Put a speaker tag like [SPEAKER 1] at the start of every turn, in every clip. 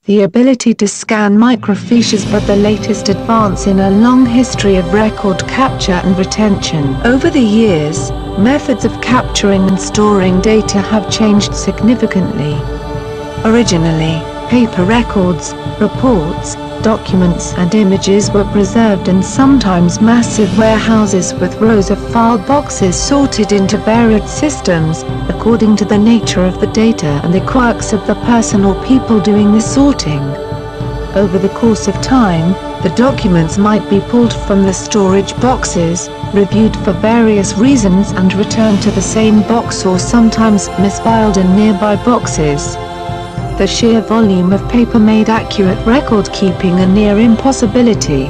[SPEAKER 1] The ability to scan microfiche is but the latest advance in a long history of record capture and retention. Over the years, methods of capturing and storing data have changed significantly. Originally, paper records, reports, documents and images were preserved in sometimes massive warehouses with rows of file boxes sorted into varied systems, according to the nature of the data and the quirks of the person or people doing the sorting. Over the course of time, the documents might be pulled from the storage boxes, reviewed for various reasons and returned to the same box or sometimes misfiled in nearby boxes. The sheer volume of paper made accurate record-keeping a near impossibility.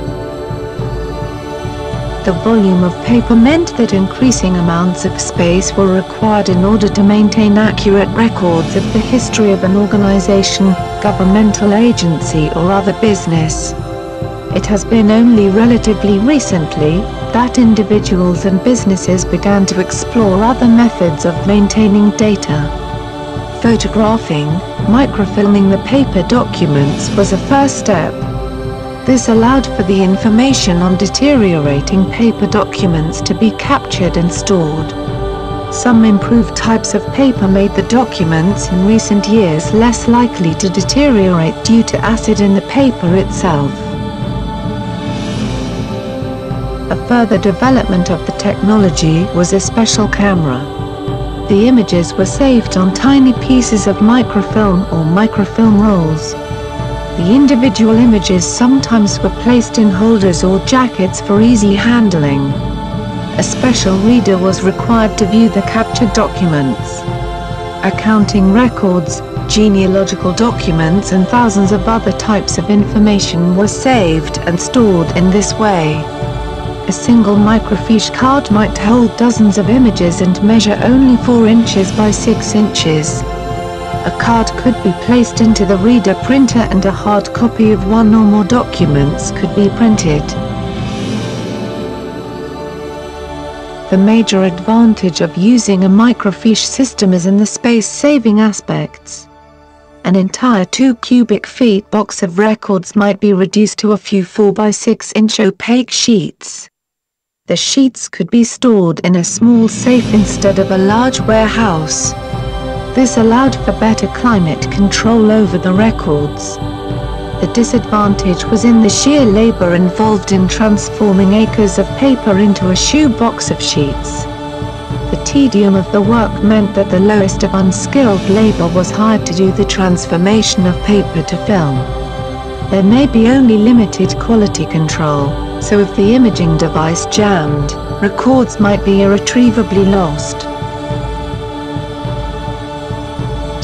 [SPEAKER 1] The volume of paper meant that increasing amounts of space were required in order to maintain accurate records of the history of an organization, governmental agency or other business. It has been only relatively recently that individuals and businesses began to explore other methods of maintaining data. Photographing, microfilming the paper documents was a first step. This allowed for the information on deteriorating paper documents to be captured and stored. Some improved types of paper made the documents in recent years less likely to deteriorate due to acid in the paper itself. A further development of the technology was a special camera. The images were saved on tiny pieces of microfilm or microfilm rolls. The individual images sometimes were placed in holders or jackets for easy handling. A special reader was required to view the captured documents. Accounting records, genealogical documents and thousands of other types of information were saved and stored in this way. A single microfiche card might hold dozens of images and measure only 4 inches by 6 inches. A card could be placed into the reader printer and a hard copy of one or more documents could be printed. The major advantage of using a microfiche system is in the space-saving aspects. An entire 2 cubic feet box of records might be reduced to a few 4 by 6 inch opaque sheets. The sheets could be stored in a small safe instead of a large warehouse. This allowed for better climate control over the records. The disadvantage was in the sheer labor involved in transforming acres of paper into a shoebox of sheets. The tedium of the work meant that the lowest of unskilled labor was hired to do the transformation of paper to film. There may be only limited quality control, so if the imaging device jammed, records might be irretrievably lost.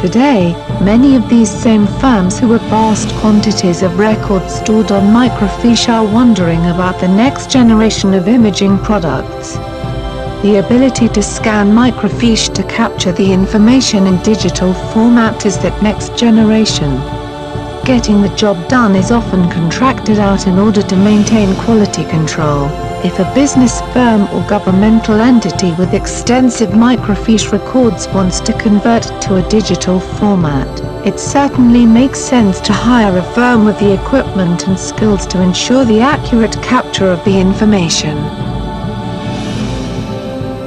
[SPEAKER 1] Today, many of these same firms who have vast quantities of records stored on microfiche are wondering about the next generation of imaging products. The ability to scan microfiche to capture the information in digital format is that next generation. Getting the job done is often contracted out in order to maintain quality control. If a business firm or governmental entity with extensive microfiche records wants to convert to a digital format, it certainly makes sense to hire a firm with the equipment and skills to ensure the accurate capture of the information.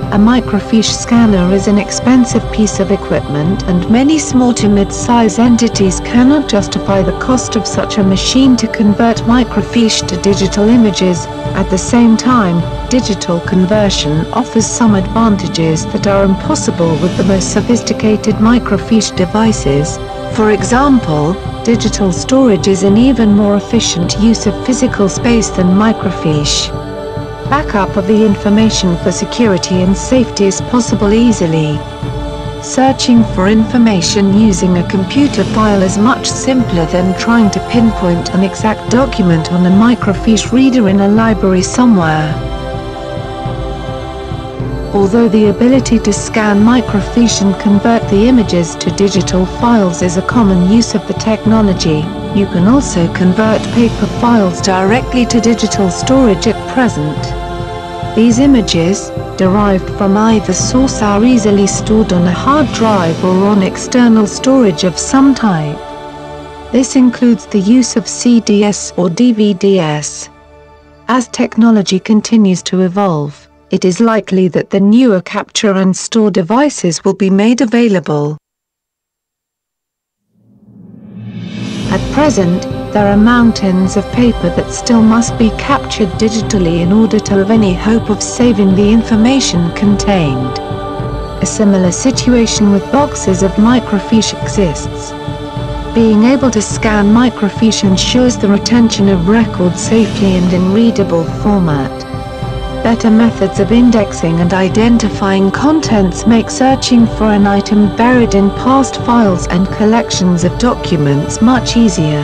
[SPEAKER 1] A microfiche scanner is an expensive piece of equipment and many small to mid-size entities cannot justify the cost of such a machine to convert microfiche to digital images. At the same time, digital conversion offers some advantages that are impossible with the most sophisticated microfiche devices. For example, digital storage is an even more efficient use of physical space than microfiche. Backup of the information for security and safety is possible easily. Searching for information using a computer file is much simpler than trying to pinpoint an exact document on a microfiche reader in a library somewhere. Although the ability to scan microfiche and convert the images to digital files is a common use of the technology, you can also convert paper files directly to digital storage at present. These images, derived from either source, are easily stored on a hard drive or on external storage of some type. This includes the use of CDS or DVDs. As technology continues to evolve, it is likely that the newer capture and store devices will be made available. At present, there are mountains of paper that still must be captured digitally in order to have any hope of saving the information contained. A similar situation with boxes of microfiche exists. Being able to scan microfiche ensures the retention of records safely and in readable format. Better methods of indexing and identifying contents make searching for an item buried in past files and collections of documents much easier.